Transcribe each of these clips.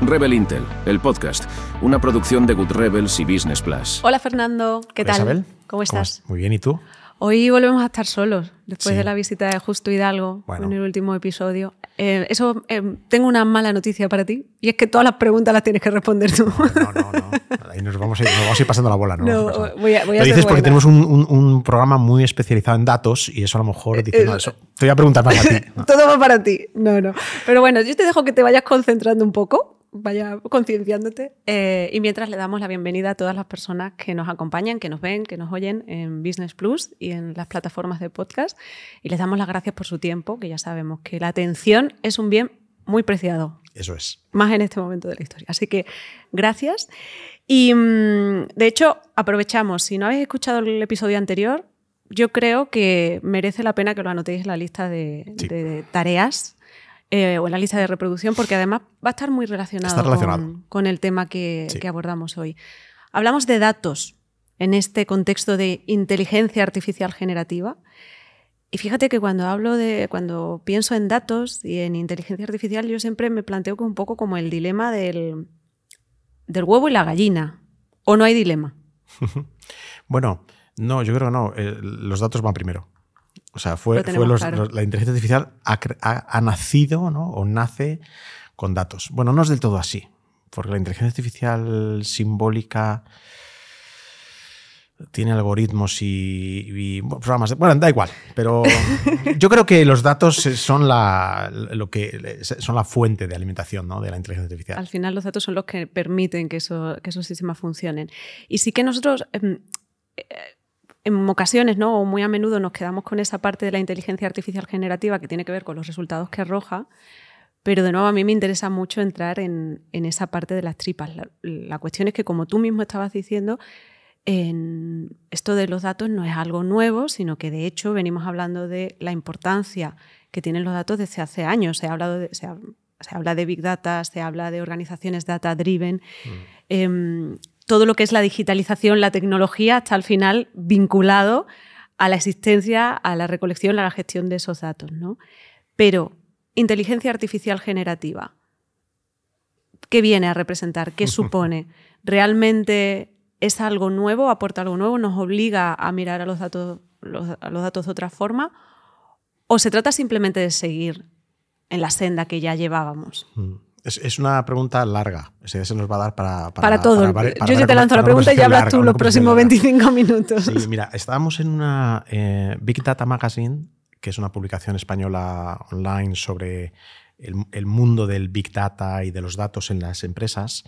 Rebel Intel, el podcast, una producción de Good Rebels y Business Plus. Hola Fernando, ¿qué tal? Isabel, ¿Cómo estás? Muy bien, ¿y tú? Hoy volvemos a estar solos, después de la visita de Justo Hidalgo en el último episodio. Tengo una mala noticia para ti, y es que todas las preguntas las tienes que responder tú. No. Ahí nos vamos a ir pasando la bola, ¿no? Voy a Lo dices porque tenemos un programa muy especializado en datos y eso a lo mejor diciendo eso. Te voy a preguntar más a ti. ¿No? Todo va para ti. No. Pero bueno, yo te dejo que te vayas concentrando un poco, vaya concienciándote, y mientras le damos la bienvenida a todas las personas que nos acompañan, que nos ven, que nos oyen en Business Plus y en las plataformas de podcast, y les damos las gracias por su tiempo, que ya sabemos que la atención es un bien muy preciado. Eso es. Más en este momento de la historia. Así que gracias. Y de hecho, aprovechamos, si no habéis escuchado el episodio anterior, yo creo que merece la pena que lo anotéis en la lista de tareas o en la lista de reproducción, porque además va a estar muy relacionado. Con el tema que abordamos hoy. Hablamos de datos en este contexto de inteligencia artificial generativa. Y fíjate que cuando pienso en datos y en inteligencia artificial, yo siempre me planteo un poco como el dilema del huevo y la gallina. ¿O no hay dilema? Bueno, no, yo creo que no. Los datos van primero. O sea, la inteligencia artificial ha nacido, ¿no? O nace con datos. Bueno, no es del todo así, porque la inteligencia artificial simbólica tiene algoritmos y programas. Bueno, da igual, pero yo creo que los datos son la fuente de alimentación, ¿no? De la inteligencia artificial. Al final los datos son los que permiten que esos sistemas funcionen. Y sí que nosotros en ocasiones, ¿no? O muy a menudo nos quedamos con esa parte de la inteligencia artificial generativa que tiene que ver con los resultados que arroja, pero de nuevo a mí me interesa mucho entrar en esa parte de las tripas. La cuestión es que, como tú mismo estabas diciendo, esto de los datos no es algo nuevo, sino que de hecho venimos hablando de la importancia que tienen los datos desde hace años. Se habla de Big Data, se habla de organizaciones data-driven. Todo lo que es la digitalización, la tecnología, está al final vinculado a la existencia, a la recolección, a la gestión de esos datos, ¿no? Pero inteligencia artificial generativa, ¿qué viene a representar? ¿Qué supone? ¿Realmente es algo nuevo? ¿Aporta algo nuevo? ¿Nos obliga a mirar a los datos de otra forma? ¿O se trata simplemente de seguir en la senda que ya llevábamos? Es una pregunta larga. Se nos va a dar para todo. Yo ya te lanzo la pregunta y ya hablas tú los próximos 25 minutos. Sí, mira, estábamos en una Big Data Magazine, que es una publicación española online sobre el mundo del Big Data y de los datos en las empresas.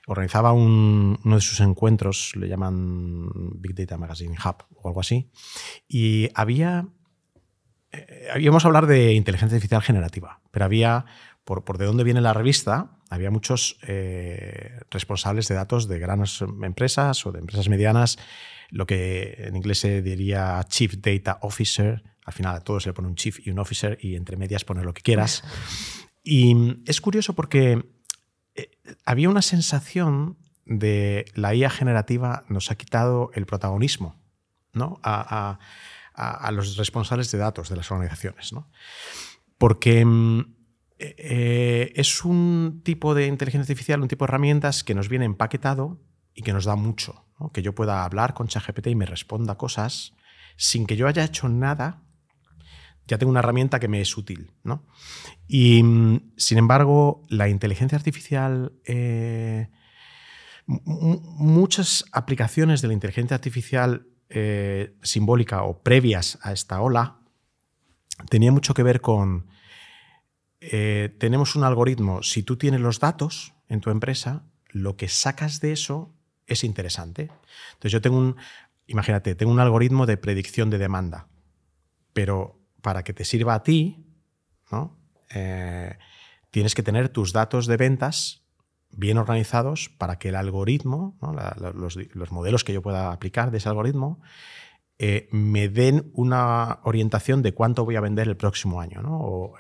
Organizaba uno de sus encuentros, le llaman Big Data Magazine Hub o algo así, y íbamos a hablar de inteligencia artificial generativa, pero había, por de dónde viene la revista, había muchos responsables de datos de grandes empresas o de empresas medianas, lo que en inglés se diría Chief Data Officer. Al final a todos se le pone un Chief y un Officer y entre medias pones lo que quieras. Y es curioso porque había una sensación de la IA generativa nos ha quitado el protagonismo, ¿no? a los responsables de datos de las organizaciones, ¿no? Porque es un tipo de inteligencia artificial, un tipo de herramientas que nos viene empaquetado y que nos da mucho, ¿no? Que yo pueda hablar con ChatGPT y me responda cosas sin que yo haya hecho nada. Ya tengo una herramienta que me es útil, ¿no? Y sin embargo, la inteligencia artificial, muchas aplicaciones de la inteligencia artificial simbólica o previas a esta ola, tenía mucho que ver con tenemos un algoritmo. Si tú tienes los datos en tu empresa, lo que sacas de eso es interesante. Entonces yo tengo tengo un algoritmo de predicción de demanda, pero para que te sirva a ti, ¿no? Tienes que tener tus datos de ventas bien organizados para que el algoritmo, ¿no? los modelos que yo pueda aplicar de ese algoritmo me den una orientación de cuánto voy a vender el próximo año, ¿no? O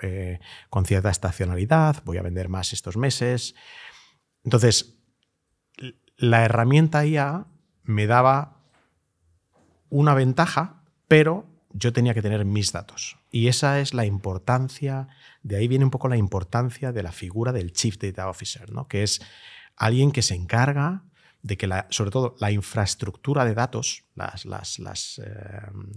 con cierta estacionalidad, voy a vender más estos meses. Entonces, la herramienta IA me daba una ventaja, pero yo tenía que tener mis datos. Y esa es la importancia, de ahí viene un poco la importancia de la figura del Chief Data Officer, ¿no? Que es alguien que se encarga de que, sobre todo, la infraestructura de datos, las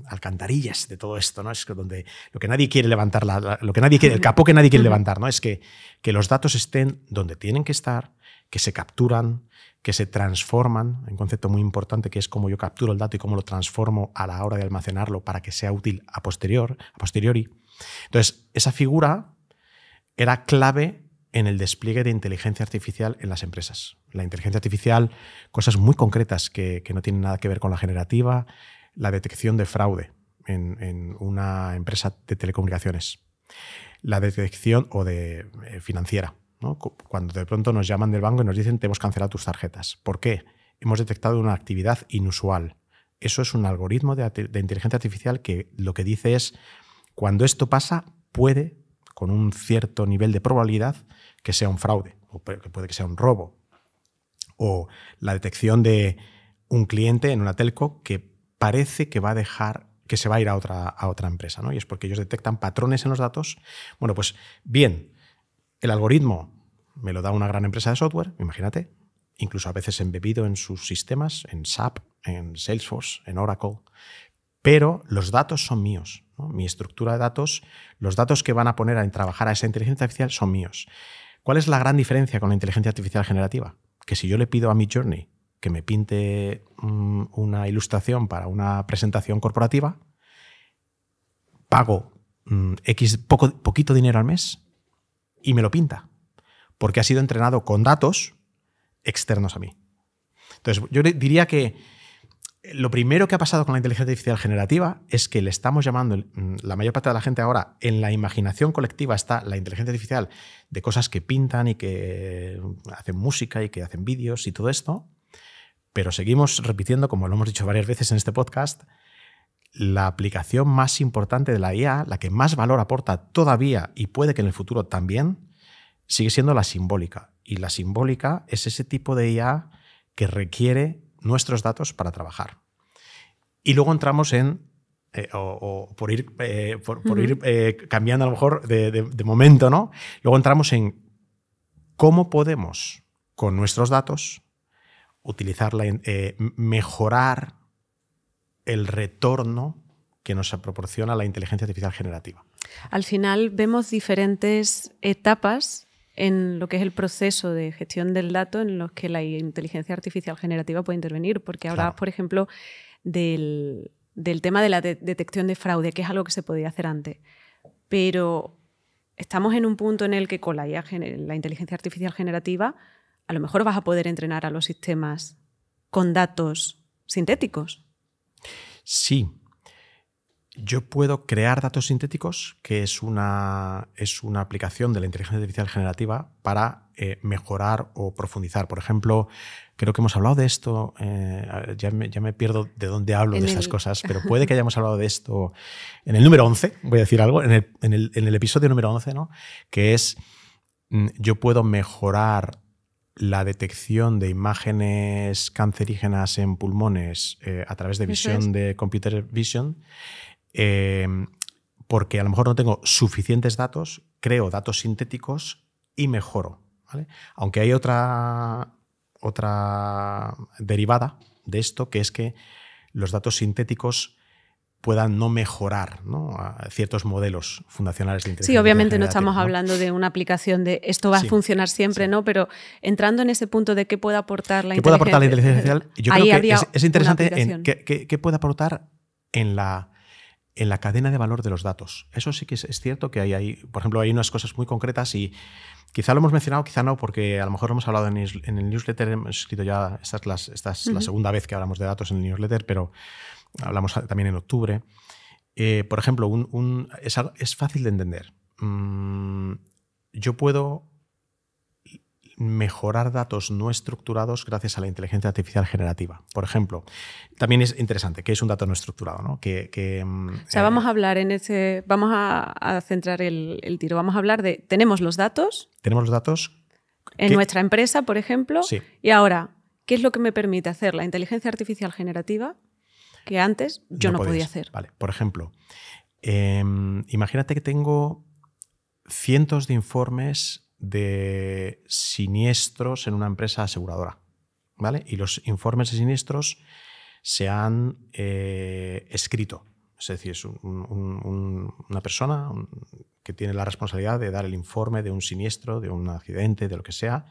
alcantarillas de todo esto, ¿no? Es donde lo que nadie quiere levantar, lo que nadie quiere, el capó que nadie quiere levantar, ¿no? Es que los datos estén donde tienen que estar, que se capturan, que se transforman, un concepto muy importante que es cómo yo capturo el dato y cómo lo transformo a la hora de almacenarlo para que sea útil a posteriori. Entonces, esa figura era clave en el despliegue de inteligencia artificial en las empresas. La inteligencia artificial, cosas muy concretas que no tienen nada que ver con la generativa, la detección de fraude en una empresa de telecomunicaciones, la detección financiera, ¿no? Cuando de pronto nos llaman del banco y nos dicen te hemos cancelado tus tarjetas. ¿Por qué? Hemos detectado una actividad inusual. Eso es un algoritmo de inteligencia artificial que lo que dice es cuando esto pasa puede, con un cierto nivel de probabilidad, que sea un fraude o que puede que sea un robo. O la detección de un cliente en una telco que parece que va a dejar, que se va a ir a otra empresa, ¿no? Y es porque ellos detectan patrones en los datos. Bueno, pues bien, el algoritmo me lo da una gran empresa de software, imagínate, incluso a veces embebido en sus sistemas, en SAP, en Salesforce, en Oracle, pero los datos son míos, ¿no? Mi estructura de datos, los datos que van a poner a trabajar a esa inteligencia artificial son míos. ¿Cuál es la gran diferencia con la inteligencia artificial generativa? Que si yo le pido a Midjourney que me pinte una ilustración para una presentación corporativa, pago poquito dinero al mes y me lo pinta, porque ha sido entrenado con datos externos a mí. Entonces, yo diría que lo primero que ha pasado con la inteligencia artificial generativa es que le estamos llamando, la mayor parte de la gente ahora, en la imaginación colectiva está la inteligencia artificial de cosas que pintan y que hacen música y que hacen vídeos y todo esto, pero seguimos repitiendo, como lo hemos dicho varias veces en este podcast, la aplicación más importante de la IA, la que más valor aporta todavía y puede que en el futuro también, sigue siendo la simbólica. Y la simbólica es ese tipo de IA que requiere nuestros datos para trabajar. Y luego entramos en, por ir cambiando a lo mejor de momento, ¿no? Luego entramos en cómo podemos, con nuestros datos, utilizarla, mejorar el retorno que nos proporciona la inteligencia artificial generativa. Al final vemos diferentes etapas en lo que es el proceso de gestión del dato en los que la inteligencia artificial generativa puede intervenir, porque hablabas, por ejemplo, del tema de la detección de fraude, que es algo que se podía hacer antes. Pero estamos en un punto en el que con la inteligencia artificial generativa a lo mejor vas a poder entrenar a los sistemas con datos sintéticos. Sí. Yo puedo crear datos sintéticos, que es una aplicación de la inteligencia artificial generativa para mejorar o profundizar. Por ejemplo, creo que hemos hablado de esto, ya me pierdo de dónde hablo de estas cosas, pero puede que hayamos hablado de esto en el número 11, voy a decir algo, en el episodio número 11, ¿no? Que es, yo puedo mejorar la detección de imágenes cancerígenas en pulmones a través de visión de computer vision, porque a lo mejor no tengo suficientes datos, creo datos sintéticos y mejoro, ¿vale? Aunque hay otra derivada de esto, que es que los datos sintéticos puedan no mejorar, ¿no?, a ciertos modelos fundacionales de inteligencia. Sí, obviamente no estamos hablando de una aplicación de esto va a funcionar siempre, ¿no? Pero entrando en ese punto de qué puede aportar la inteligencia artificial, yo creo que es interesante qué puede aportar en la cadena de valor de los datos. Eso sí que es cierto que hay, por ejemplo, hay unas cosas muy concretas y quizá lo hemos mencionado, quizá no, porque a lo mejor lo hemos hablado en el newsletter, hemos escrito ya, esta es la segunda vez que hablamos de datos en el newsletter, pero hablamos también en octubre. Por ejemplo, es fácil de entender. Yo puedo mejorar datos no estructurados gracias a la inteligencia artificial generativa. Por ejemplo, también es interesante, ¿qué es un dato no estructurado, ¿no? O sea, vamos a hablar vamos a centrar el tiro. Vamos a hablar de, tenemos los datos. Tenemos los datos. En nuestra empresa, por ejemplo. Sí. Y ahora, ¿qué es lo que me permite hacer la inteligencia artificial generativa que antes yo no podía hacer. Vale. Por ejemplo, imagínate que tengo cientos de informes de siniestros en una empresa aseguradora, ¿vale? Y los informes de siniestros se han escrito. Es decir, es una persona que tiene la responsabilidad de dar el informe de un siniestro, de un accidente, de lo que sea,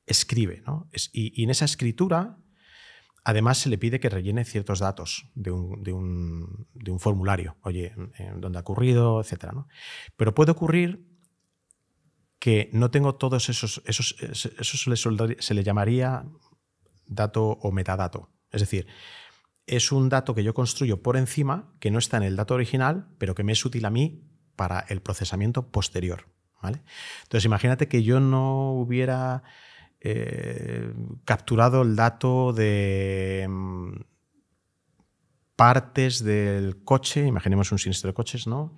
escribe, ¿no? Y en esa escritura, además, se le pide que rellene ciertos datos de un formulario. Oye, dónde ha ocurrido, etcétera, ¿no? Pero puede ocurrir que no tengo todos esos se le llamaría dato o metadato. Es decir, es un dato que yo construyo por encima, que no está en el dato original, pero que me es útil a mí para el procesamiento posterior, ¿vale? Entonces, imagínate que yo no hubiera capturado el dato de partes del coche, imaginemos un siniestro de coches, ¿no?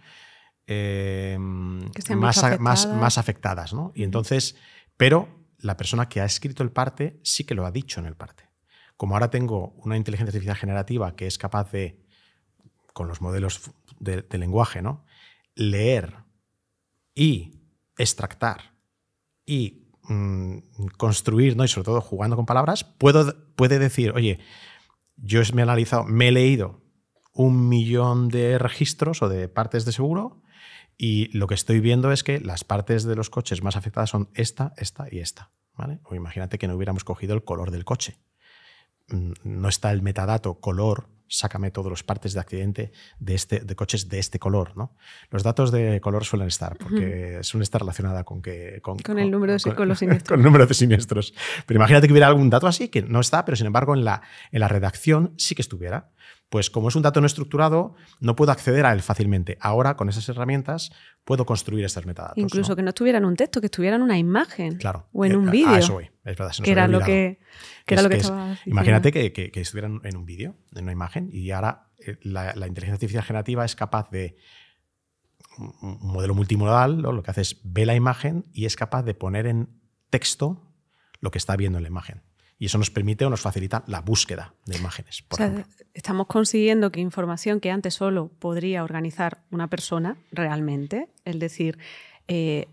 Más afectadas, ¿no? Y entonces, pero la persona que ha escrito el parte sí que lo ha dicho en el parte. Como ahora tengo una inteligencia artificial generativa que es capaz de, con los modelos de lenguaje, ¿no?, leer y extractar y construir, ¿no?, y sobre todo jugando con palabras, puede decir, oye, yo me he leído 1 millón de registros o de partes de seguro y lo que estoy viendo es que las partes de los coches más afectadas son esta, esta y esta, ¿vale? O imagínate que no hubiéramos cogido el color del coche. No está el metadato color, sácame todas las partes de accidente de coches de este color, ¿no? Los datos de color suelen estar, porque suelen estar relacionados con el número de los siniestros. Con el número de siniestros. Pero imagínate que hubiera algún dato así, que no está, pero sin embargo en la redacción sí que estuviera. Pues como es un dato no estructurado, no puedo acceder a él fácilmente. Ahora, con esas herramientas, puedo construir estos metadatos. Incluso, ¿no?, que no estuviera en un texto, que estuviera en una imagen. Claro. O en un vídeo. Eso voy. Es verdad, se nos que era había lo que, era lo que estaba diciendo. Imagínate que estuviera en un vídeo, en una imagen, y ahora la inteligencia artificial generativa es capaz de un modelo multimodal, ¿no? Lo que hace es ve la imagen y es capaz de poner en texto lo que está viendo en la imagen. Y eso nos permite o nos facilita la búsqueda de imágenes, por ejemplo. Estamos consiguiendo que información que antes solo podría organizar una persona realmente, es decir,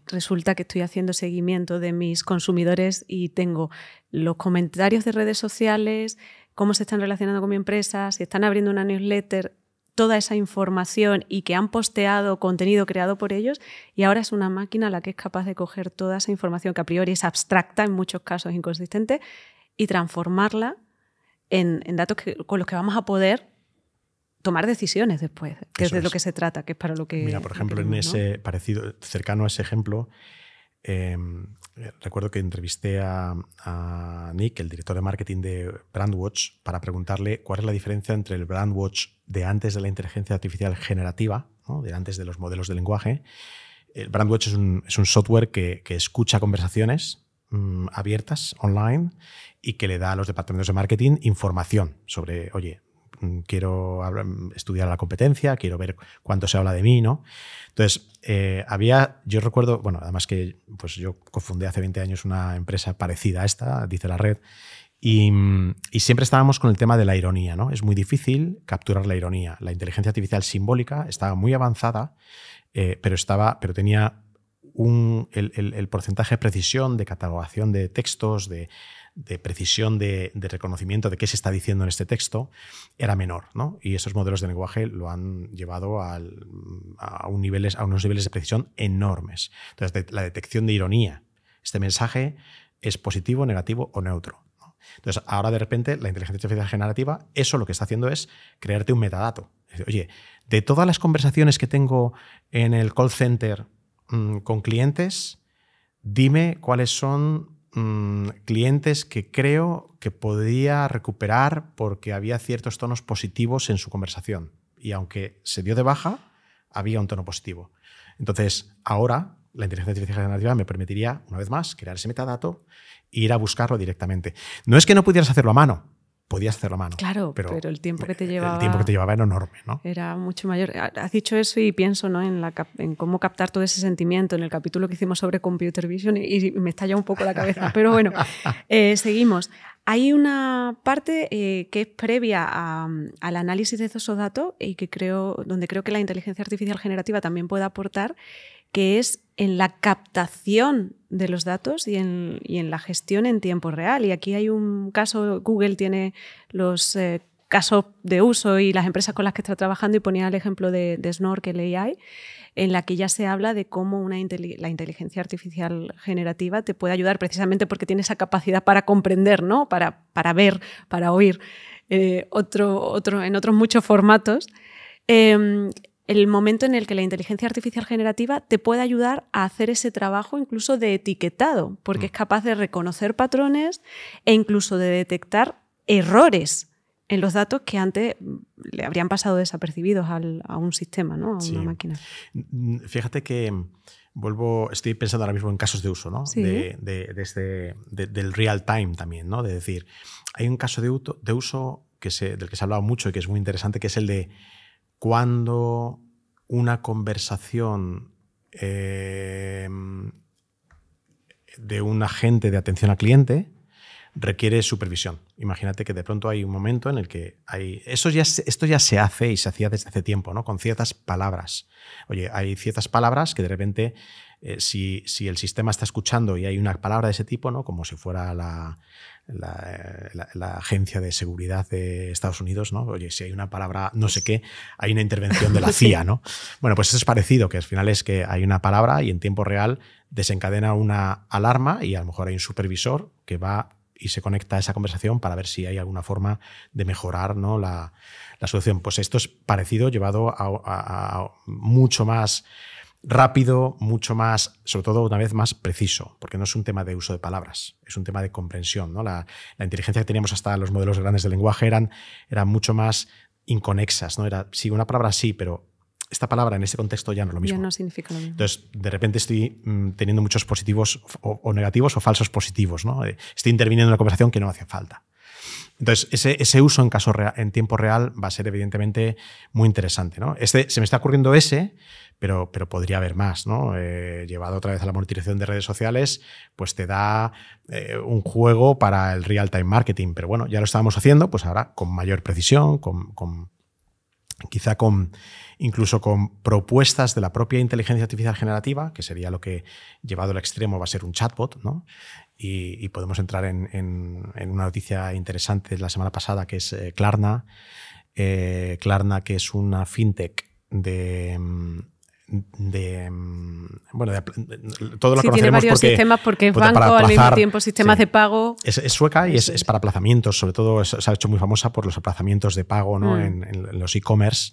resulta que estoy haciendo seguimiento de mis consumidores y tengo los comentarios de redes sociales, cómo se están relacionando con mi empresa, si están abriendo una newsletter, toda esa información y que han posteado contenido creado por ellos, y ahora es una máquina la que es capaz de coger toda esa información que a priori es abstracta, en muchos casos inconsistente, y transformarla en datos con los que vamos a poder tomar decisiones después, que es de lo que se trata, que es para lo que... Mira, por ejemplo, en ese parecido, cercano a ese ejemplo, recuerdo que entrevisté a Nick, el director de marketing de Brandwatch, para preguntarle cuál es la diferencia entre el Brandwatch de antes de la inteligencia artificial generativa, ¿no?, de antes de los modelos de lenguaje. El Brandwatch es un software que escucha conversaciones abiertas online y que le da a los departamentos de marketing información sobre, oye, quiero estudiar la competencia, quiero ver cuánto se habla de mí, ¿no? Entonces, yo recuerdo, bueno, además que pues yo cofundé hace 20 años una empresa parecida a esta, Dice la Red, y siempre estábamos con el tema de la ironía, ¿no? Es muy difícil capturar la ironía. La inteligencia artificial simbólica estaba muy avanzada, pero tenía el porcentaje de precisión, de catalogación de textos, de precisión de reconocimiento de qué se está diciendo en este texto, era menor, ¿no? Y esos modelos de lenguaje lo han llevado a unos niveles de precisión enormes. Entonces, la detección de ironía. Este mensaje es positivo, negativo o neutro, ¿no? Entonces, ahora de repente la inteligencia artificial generativa, eso lo que está haciendo es crearte un metadato. Es decir, oye, de todas las conversaciones que tengo en el call center con clientes, dime cuáles son clientes que creo que podría recuperar porque había ciertos tonos positivos en su conversación. Y aunque se dio de baja, había un tono positivo. Entonces, ahora la inteligencia artificial generativa me permitiría, una vez más, crear ese metadato e ir a buscarlo directamente. No es que no pudieras hacerlo a mano. Podías hacerlo a mano. Claro, pero el tiempo que te llevaba... El tiempo que te llevaba era enorme, ¿no? Era mucho mayor. Has dicho eso y pienso, ¿no?, en cómo captar todo ese sentimiento en el capítulo que hicimos sobre Computer Vision y me estalla un poco la cabeza. Pero bueno, seguimos. Hay una parte que es previa al análisis de esos datos y donde creo que la inteligencia artificial generativa también puede aportar, que es en la captación de los datos y en la gestión en tiempo real. Y aquí hay un caso, Google tiene los casos de uso y las empresas con las que está trabajando, y ponía el ejemplo de Snorkel AI, en la que ya se habla de cómo la inteligencia artificial generativa te puede ayudar precisamente porque tiene esa capacidad para comprender, ¿no? Para ver, para oír en otros muchos formatos. El momento en el que la inteligencia artificial generativa te puede ayudar a hacer ese trabajo incluso de etiquetado, porque es capaz de reconocer patrones e incluso de detectar errores en los datos que antes le habrían pasado desapercibidos a un sistema, ¿no? A una máquina. Fíjate que estoy pensando ahora mismo en casos de uso, ¿no? Sí. Del real time también, ¿no? De decir, hay un caso de uso del que se ha hablado mucho y que es muy interesante, que es el de cuando una conversación de un agente de atención al cliente requiere supervisión. Imagínate que de pronto hay un momento en el que esto ya se hace y se hacía desde hace tiempo, ¿no? Con ciertas palabras. Oye, hay ciertas palabras que de repente, si el sistema está escuchando y hay una palabra de ese tipo, ¿no? Como si fuera la agencia de seguridad de Estados Unidos, ¿no? Oye, si hay una palabra no sé qué, hay una intervención de la CIA, ¿no? Bueno, pues eso es parecido, que al final es que hay una palabra y en tiempo real desencadena una alarma y a lo mejor hay un supervisor que va y se conecta a esa conversación para ver si hay alguna forma de mejorar, ¿no? la solución. Pues esto es parecido, llevado a mucho más rápido, mucho más, sobre todo una vez más preciso, porque no es un tema de uso de palabras, es un tema de comprensión, ¿no? La inteligencia que teníamos hasta los modelos grandes de lenguaje eran mucho más inconexas, ¿no? Era, sí, una palabra sí, pero esta palabra en ese contexto ya no es lo mismo. Ya no significa lo mismo. Entonces, de repente estoy teniendo muchos positivos o negativos o falsos positivos, ¿no? Estoy interviniendo en una conversación que no hacía falta. Entonces, ese uso en tiempo real va a ser evidentemente muy interesante, ¿no? Se me está ocurriendo pero podría haber más, ¿no? Llevado otra vez a la monetización de redes sociales, pues te da un juego para el real-time marketing. Pero bueno, ya lo estábamos haciendo, pues ahora con mayor precisión, quizá incluso con propuestas de la propia inteligencia artificial generativa, que sería lo que, llevado al extremo, va a ser un chatbot, ¿no? Y podemos entrar en una noticia interesante de la semana pasada, que es Klarna. Klarna, que es una fintech todo lo sí, conocemos tiene varios sistemas porque es banco, al mismo tiempo sistemas de pago. Es sueca y es para aplazamientos, sobre todo se ha hecho muy famosa por los aplazamientos de pago, ¿no? En los e-commerce.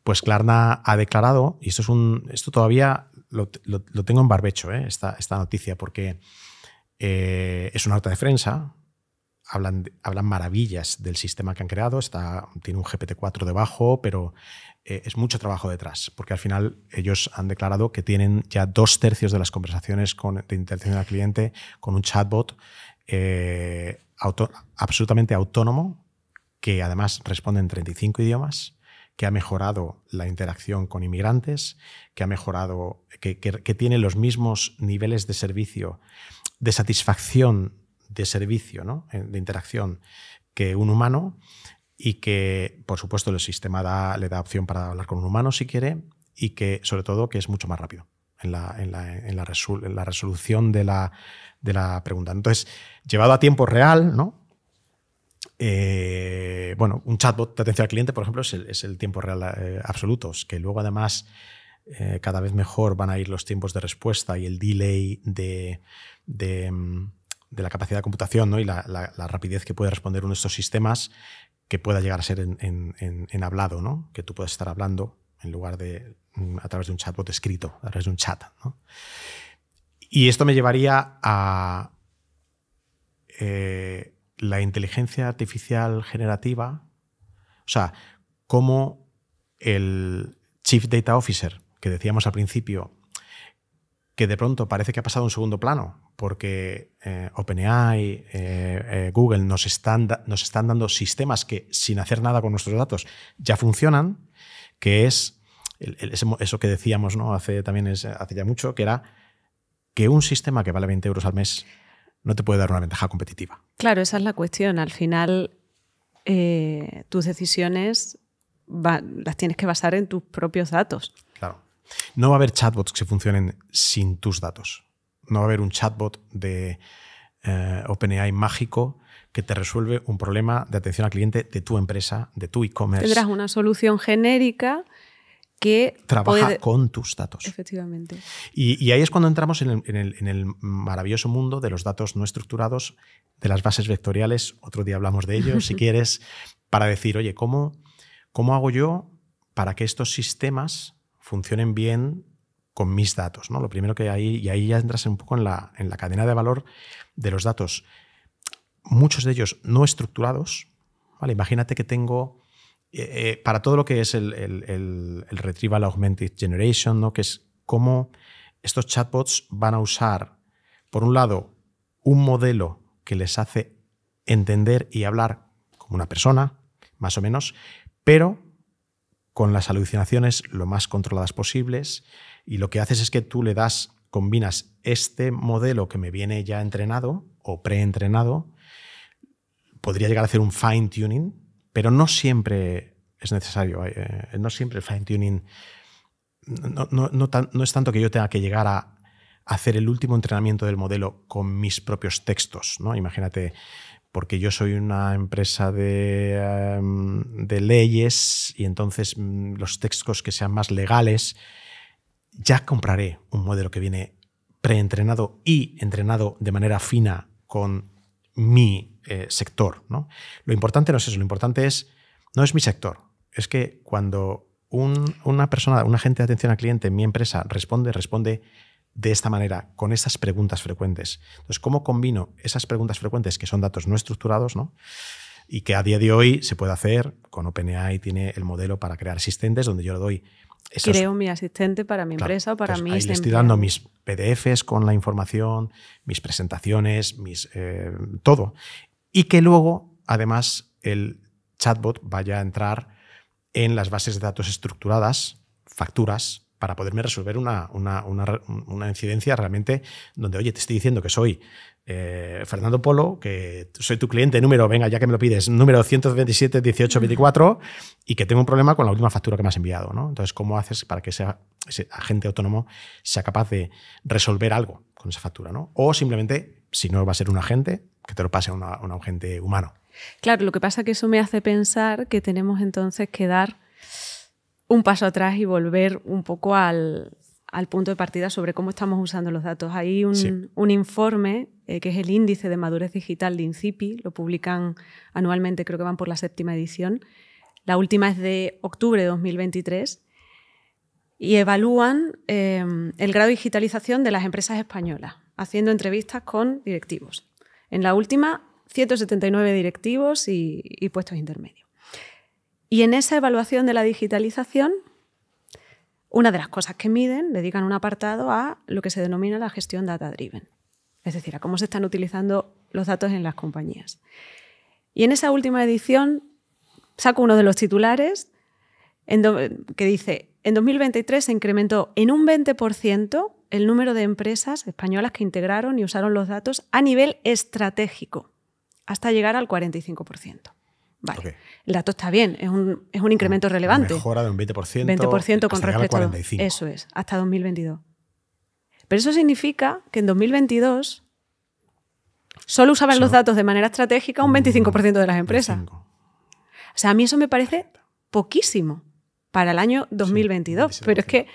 Pues Klarna ha declarado, y esto todavía lo tengo en barbecho, esta noticia, porque es una nota de prensa. Hablan maravillas del sistema que han creado, tiene un GPT-4 debajo, pero es mucho trabajo detrás, porque al final ellos han declarado que tienen ya 2/3 de las conversaciones de interacción al cliente con un chatbot absolutamente autónomo, que además responde en 35 idiomas, que ha mejorado la interacción con inmigrantes, que ha mejorado, que tiene los mismos niveles de servicio, de satisfacción de servicio, ¿no? De interacción que un humano, y que, por supuesto, el sistema le da opción para hablar con un humano si quiere, y que, sobre todo, que es mucho más rápido en la resolución de la pregunta. Entonces, llevado a tiempo real, ¿no? Un chatbot de atención al cliente, por ejemplo, es el tiempo real absolutos, que luego, además, cada vez mejor van a ir los tiempos de respuesta y el delay de la capacidad de computación, ¿no? Y la rapidez que puede responder uno de estos sistemas, que pueda llegar a ser en hablado, ¿no? Que tú puedas estar hablando en lugar de a través de un chatbot escrito, a través de un chat, ¿no? Y esto me llevaría a la inteligencia artificial generativa, o sea, cómo el Chief Data Officer, que decíamos al principio, que de pronto parece que ha pasado a un segundo plano, porque OpenAI, Google nos están dando sistemas que, sin hacer nada con nuestros datos, ya funcionan, que es eso que decíamos, ¿no? hace ya mucho, que era que un sistema que vale 20 euros al mes no te puede dar una ventaja competitiva. Claro, esa es la cuestión. Al final, tus decisiones las tienes que basar en tus propios datos. Claro. No va a haber chatbots que funcionen sin tus datos. No va a haber un chatbot de OpenAI mágico que te resuelve un problema de atención al cliente de tu empresa, de tu e-commerce. Tendrás una solución genérica que trabaja con tus datos. Efectivamente. Y ahí es cuando entramos en el maravilloso mundo de los datos no estructurados, de las bases vectoriales. Otro día hablamos de ello, si quieres, para decir, oye, ¿cómo hago yo para que estos sistemas funcionen bien con mis datos, ¿no? Lo primero que ahí ya entras un poco en la cadena de valor de los datos. Muchos de ellos no estructurados, ¿vale? Imagínate que tengo, para todo lo que es el Retrieval Augmented Generation, ¿no? Que es cómo estos chatbots van a usar, por un lado, un modelo que les hace entender y hablar como una persona, más o menos, pero con las alucinaciones lo más controladas posibles, y lo que haces es que tú combinas este modelo que me viene ya entrenado o preentrenado, podría llegar a hacer un fine-tuning, pero no siempre es necesario. No siempre el fine-tuning no es tanto que yo tenga que llegar a hacer el último entrenamiento del modelo con mis propios textos, ¿no? Imagínate, porque yo soy una empresa de leyes y entonces los textos que sean más legales, ya compraré un modelo que viene preentrenado y entrenado de manera fina con mi sector, ¿no? Lo importante no es eso, lo importante no es mi sector, es que cuando una persona, un agente de atención al cliente en mi empresa responde de esta manera, con estas preguntas frecuentes. Entonces, ¿cómo combino esas preguntas frecuentes que son datos no estructurados, ¿no? Y que a día de hoy se puede hacer con OpenAI, tiene el modelo para crear asistentes donde yo le doy creo mi asistente para mi empresa o para mis empleados. Ahí le estoy dando mis PDFs con la información, mis presentaciones, todo. Y que luego, además, el chatbot vaya a entrar en las bases de datos estructuradas, facturas, para poderme resolver una incidencia realmente donde, oye, te estoy diciendo que soy Fernando Polo, que soy tu cliente venga, ya que me lo pides, número 127 18 24 y que tengo un problema con la última factura que me has enviado, ¿no? Entonces, ¿cómo haces para que ese agente autónomo sea capaz de resolver algo con esa factura, ¿no? O simplemente, si no va a ser un agente, que te lo pase a un agente humano. Claro, lo que pasa es que eso me hace pensar que tenemos entonces que dar un paso atrás y volver un poco al punto de partida sobre cómo estamos usando los datos. Hay un informe que es el Índice de Madurez Digital de INCIPI, lo publican anualmente, creo que van por la 7ª edición. La última es de octubre de 2023 y evalúan el grado de digitalización de las empresas españolas, haciendo entrevistas con directivos. En la última, 179 directivos y puestos intermedios. Y en esa evaluación de la digitalización, una de las cosas que miden, dedican un apartado a lo que se denomina la gestión data-driven, es decir, a cómo se están utilizando los datos en las compañías. Y en esa última edición saco uno de los titulares que dice: en 2023 se incrementó en un 20% el número de empresas españolas que integraron y usaron los datos a nivel estratégico, hasta llegar al 45%. Vale. Okay. El dato está bien, es un incremento relevante. Mejora de un 20%. 20% con respecto al 45%. Eso es, hasta 2022. Pero eso significa que en 2022 solo usaban los datos de manera estratégica un 25% de las empresas. 25. O sea, a mí eso me parece poquísimo para el año 2022. Sí, pero es que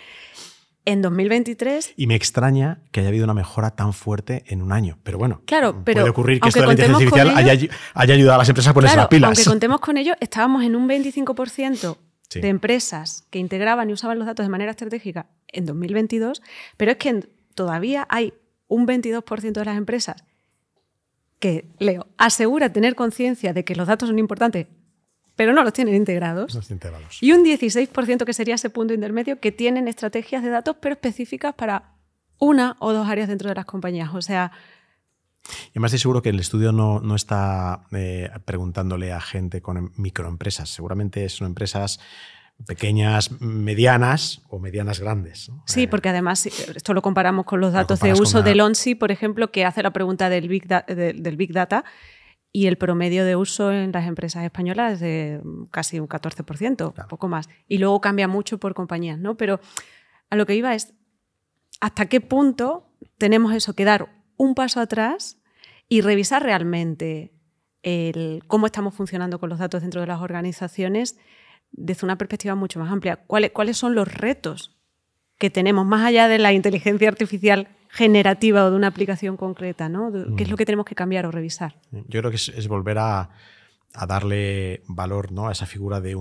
en 2023... Y me extraña que haya habido una mejora tan fuerte en un año. Pero bueno, claro, puede ocurrir que esto de la inteligencia artificial haya ayudado a las empresas a ponerse las pilas. Aunque contemos con ello, estábamos en un 25% de empresas que integraban y usaban los datos de manera estratégica en 2022, pero es que todavía hay un 22% de las empresas que, Leo, asegura tener conciencia de que los datos son importantes, pero no los tienen integrados. Y un 16% que sería ese punto intermedio que tienen estrategias de datos pero específicas para una o dos áreas dentro de las compañías. O sea... Y además estoy seguro que el estudio no está preguntándole a gente con microempresas. Seguramente son empresas pequeñas, medianas o medianas grandes, ¿no? Sí, porque además esto lo comparamos con los datos de uso del ONSI, por ejemplo, que hace la pregunta del Big Data y el promedio de uso en las empresas españolas es de casi un 14%, claro, poco más. Y luego cambia mucho por compañías, ¿no? Pero a lo que iba es, ¿hasta qué punto tenemos eso que dar un paso atrás y revisar realmente cómo estamos funcionando con los datos dentro de las organizaciones desde una perspectiva mucho más amplia? ¿Cuáles son los retos que tenemos más allá de la inteligencia artificial generativa o de una aplicación concreta, ¿no? ¿Qué es lo que tenemos que cambiar o revisar? Yo creo que es volver a darle valor, ¿no? a esa figura de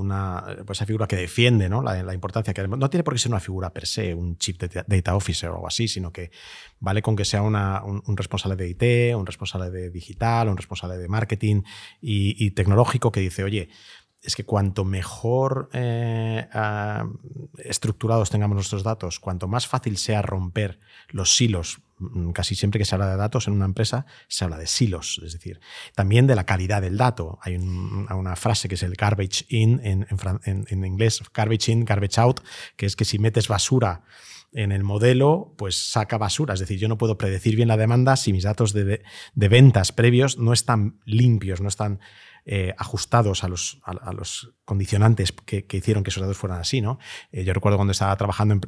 esa figura que defiende, ¿no? la importancia, que no tiene por qué ser una figura per se, un chief data officer o algo así, sino que vale con que sea un responsable de IT, un responsable de digital, un responsable de marketing y tecnológico que dice, oye, es que cuanto mejor estructurados tengamos nuestros datos, cuanto más fácil sea romper los silos, casi siempre que se habla de datos en una empresa se habla de silos, es decir, también de la calidad del dato. Hay una frase que es el garbage in, en inglés, garbage in, garbage out, que es que si metes basura en el modelo, pues saca basura. Es decir, yo no puedo predecir bien la demanda si mis datos de ventas previos no están limpios, no están ajustados a los condicionantes que hicieron que esos datos fueran así, ¿no? Yo recuerdo cuando estaba trabajando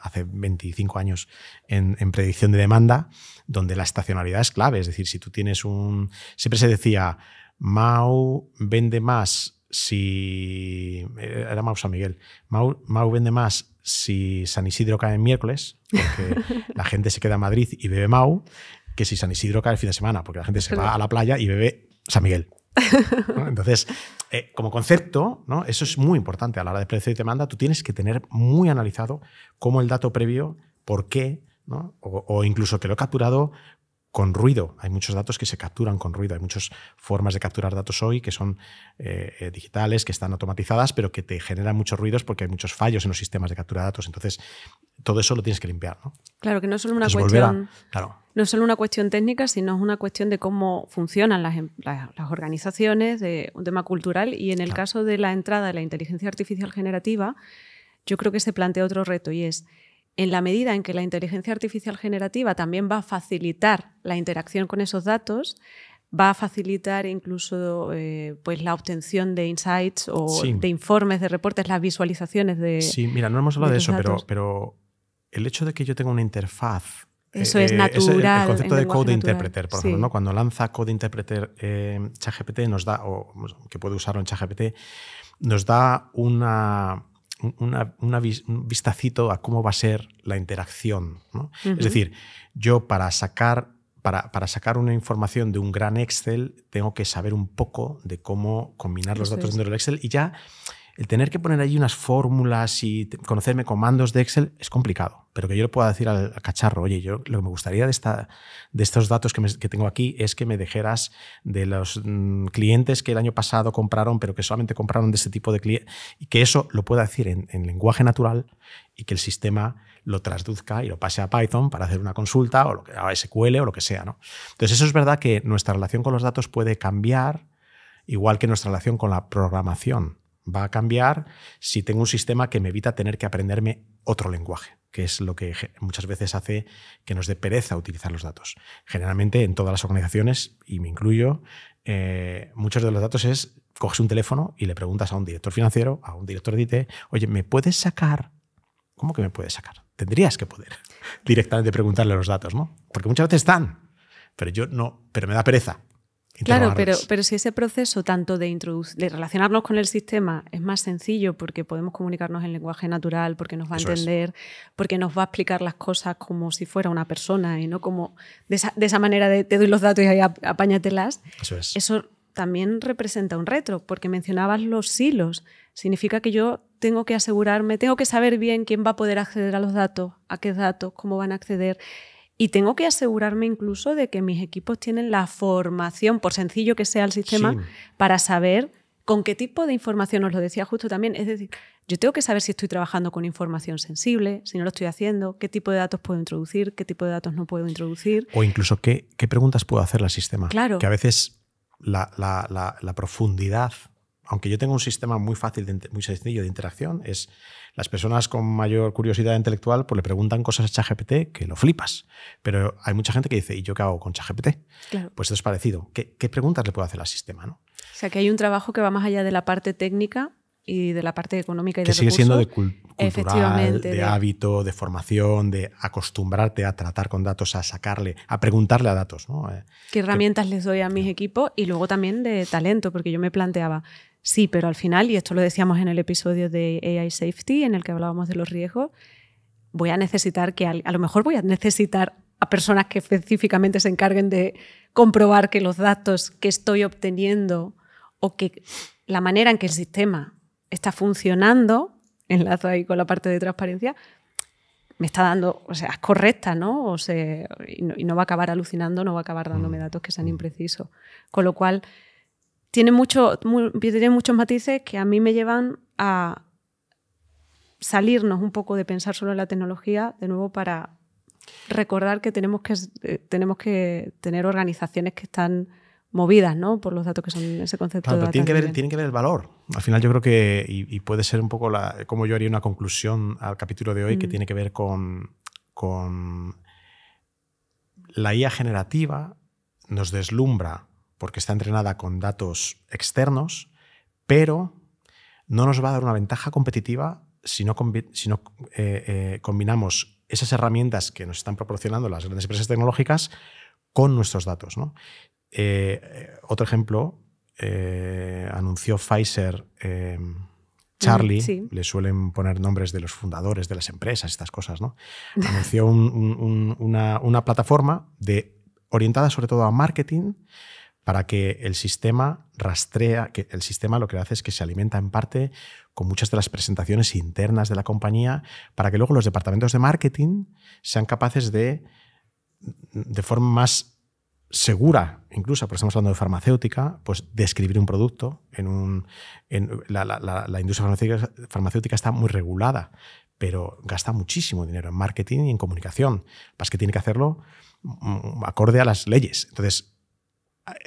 hace 25 años en predicción de demanda, donde la estacionalidad es clave. Es decir, si tú tienes siempre se decía, Mau vende más si... Era Mau San Miguel. Mau vende más si San Isidro cae en miércoles, porque la gente se queda en Madrid y bebe Mau, que si San Isidro cae el fin de semana, porque la gente se va a la playa y bebe San Miguel, ¿no? Entonces, como concepto, ¿no? Eso es muy importante a la hora de predecir demanda. Tú tienes que tener muy analizado cómo el dato previo, por qué, ¿no? o incluso que lo he capturado con ruido. Hay muchos datos que se capturan con ruido. Hay muchas formas de capturar datos hoy que son digitales, que están automatizadas, pero que te generan muchos ruidos porque hay muchos fallos en los sistemas de captura de datos. Entonces, todo eso lo tienes que limpiar, ¿no? Claro, que no es solo una no es solo una cuestión técnica, sino es una cuestión de cómo funcionan las organizaciones, de un tema cultural. Y en el caso de la entrada de la inteligencia artificial generativa, yo creo que se plantea otro reto, y es, en la medida en que la inteligencia artificial generativa también va a facilitar la interacción con esos datos, va a facilitar incluso pues la obtención de insights o de informes, de reportes, las visualizaciones de... Sí, mira, no hemos hablado de eso, pero el hecho de que yo tenga una interfaz... Eso es natural. El concepto de Code Interpreter, por ejemplo, ¿no? Cuando lanza Code Interpreter ChatGPT nos da, o que puede usarlo en ChatGPT, nos da un vistacito a cómo va a ser la interacción, ¿no? Uh-huh. Es decir, yo para sacar una información de un gran Excel tengo que saber un poco de cómo combinar los datos dentro del Excel, y ya el tener que poner allí unas fórmulas y conocerme comandos de Excel es complicado, pero que yo le pueda decir al cacharro, oye, yo lo que me gustaría de estos datos que tengo aquí es que me dijeras de los clientes que el año pasado compraron, pero que solamente compraron de este tipo de clientes, y que eso lo pueda decir en lenguaje natural y que el sistema lo traduzca y lo pase a Python para hacer una consulta o a SQL o lo que sea, ¿no? Entonces, eso es verdad que nuestra relación con los datos puede cambiar, igual que nuestra relación con la programación va a cambiar si tengo un sistema que me evita tener que aprenderme otro lenguaje, que es lo que muchas veces hace que nos dé pereza utilizar los datos. Generalmente en todas las organizaciones, y me incluyo, muchos de los datos es, coges un teléfono y le preguntas a un director financiero, a un director de IT, oye, ¿me puedes sacar? ¿Cómo que me puedes sacar? Tendrías que poder directamente preguntarle los datos, ¿no? Porque muchas veces están, pero yo no, pero me da pereza. Claro, pero si ese proceso tanto de relacionarnos con el sistema es más sencillo porque podemos comunicarnos en lenguaje natural, porque nos va a entender, porque nos va a explicar las cosas como si fuera una persona y no como de esa manera de te doy los datos y ahí apáñatelas. Eso también representa un reto, porque mencionabas los silos. Significa que yo tengo que asegurarme, tengo que saber bien quién va a poder acceder a los datos, a qué datos, cómo van a acceder. Y tengo que asegurarme incluso de que mis equipos tienen la formación, por sencillo que sea el sistema, para saber con qué tipo de información, os lo decía justo también. Es decir, yo tengo que saber si estoy trabajando con información sensible, si no lo estoy haciendo, qué tipo de datos puedo introducir, qué tipo de datos no puedo introducir. O incluso qué preguntas puedo hacerle al sistema. Claro. Que a veces la profundidad aunque yo tengo un sistema muy fácil, muy sencillo de interacción, es las personas con mayor curiosidad intelectual pues le preguntan cosas a ChatGPT que lo flipas. Pero hay mucha gente que dice, ¿y yo qué hago con ChatGPT? Claro. Pues esto es parecido. ¿Qué preguntas le puedo hacer al sistema, ¿no? O sea, que hay un trabajo que va más allá de la parte técnica y de la parte económica y que de sigue recursos. Siendo de cultural, de hábito, de formación, de acostumbrarte a tratar con datos, a preguntarle a datos, ¿no? ¿Qué herramientas les doy a mis equipos? Y luego también de talento, porque yo me planteaba, sí, pero al final, y esto lo decíamos en el episodio de AI Safety, en el que hablábamos de los riesgos, voy a necesitar a lo mejor voy a necesitar a personas que específicamente se encarguen de comprobar que los datos que estoy obteniendo o que la manera en que el sistema está funcionando, enlazo ahí con la parte de transparencia, me está dando, o sea, es correcta, ¿no? Y no va a acabar alucinando, no va a acabar dándome datos que sean imprecisos. Con lo cual, tiene muchos matices que a mí me llevan a salirnos un poco de pensar solo en la tecnología, de nuevo para recordar que tenemos que tener organizaciones que están movidas, ¿no? Por los datos que son ese concepto. Claro, de pero data tiene que ver el valor. Al final yo creo que, y puede ser un poco como yo haría una conclusión al capítulo de hoy, que tiene que ver con la IA generativa nos deslumbra porque está entrenada con datos externos, pero no nos va a dar una ventaja competitiva si no combinamos esas herramientas que nos están proporcionando las grandes empresas tecnológicas con nuestros datos, ¿no? Otro ejemplo, anunció Pfizer, Charlie, sí. Le suelen poner nombres de los fundadores de las empresas, estas cosas, ¿no? Anunció una plataforma orientada sobre todo a marketing para que el sistema rastrea, que el sistema lo que hace es que se alimenta en parte con muchas de las presentaciones internas de la compañía para que luego los departamentos de marketing sean capaces de forma más segura, incluso, porque estamos hablando de farmacéutica, pues describir un producto. La industria farmacéutica está muy regulada, pero gasta muchísimo dinero en marketing y en comunicación. Lo que pasa es que tiene que hacerlo acorde a las leyes. Entonces,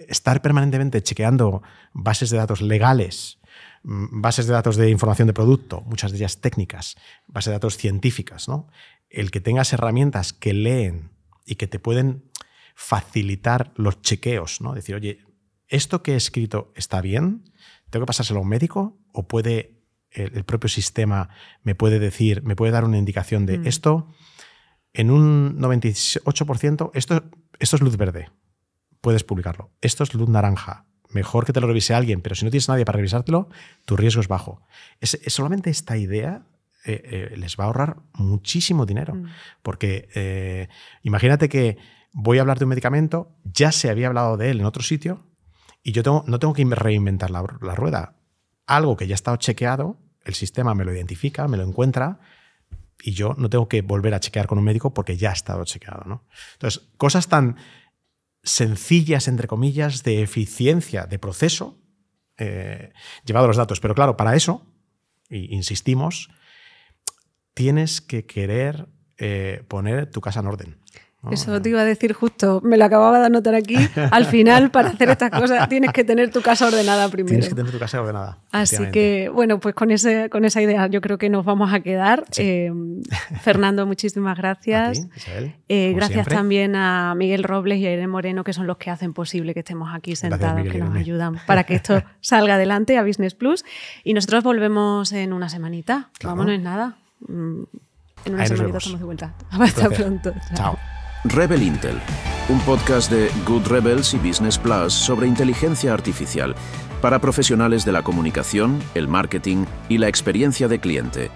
estar permanentemente chequeando bases de datos legales, bases de datos de información de producto, muchas de ellas técnicas, bases de datos científicas, ¿no? El que tengas herramientas que leen y que te pueden facilitar los chequeos, ¿no? Decir, oye, ¿esto que he escrito está bien? ¿Tengo que pasárselo a un médico? ¿O puede el propio sistema me puede dar una indicación de esto? En un 98%, esto es luz verde. Puedes publicarlo. Esto es luz naranja. Mejor que te lo revise alguien, pero si no tienes nadie para revisártelo, tu riesgo es bajo. Solamente esta idea les va a ahorrar muchísimo dinero. Porque imagínate que voy a hablar de un medicamento, ya se había hablado de él en otro sitio y yo no tengo que reinventar la rueda. Algo que ya ha estado chequeado, el sistema me lo identifica, me lo encuentra y yo no tengo que volver a chequear con un médico porque ya ha estado chequeado, ¿no? Entonces, cosas tan sencillas, entre comillas, de eficiencia, de proceso, llevado a los datos. Pero claro, para eso, insistimos, tienes que querer poner tu casa en orden. Eso te iba a decir justo, me lo acababa de anotar aquí. Al final, para hacer estas cosas, tienes que tener tu casa ordenada primero. Tienes que tener tu casa ordenada. Así que, bueno, pues con esa idea yo creo que nos vamos a quedar. Sí. Fernando, muchísimas gracias. A ti, Isabel, gracias siempre. También a Miguel Robles y a Irene Moreno, que son los que hacen posible que estemos aquí sentados, gracias, Miguel, que nos ayudan para que esto salga adelante a Business Plus. Y nosotros volvemos en una semanita. Claro. Vámonos, nada. En una semanita estamos de vuelta. Hasta pronto. Chao. Rebel Intel, un podcast de Good Rebels y Business Plus sobre inteligencia artificial para profesionales de la comunicación, el marketing y la experiencia de cliente.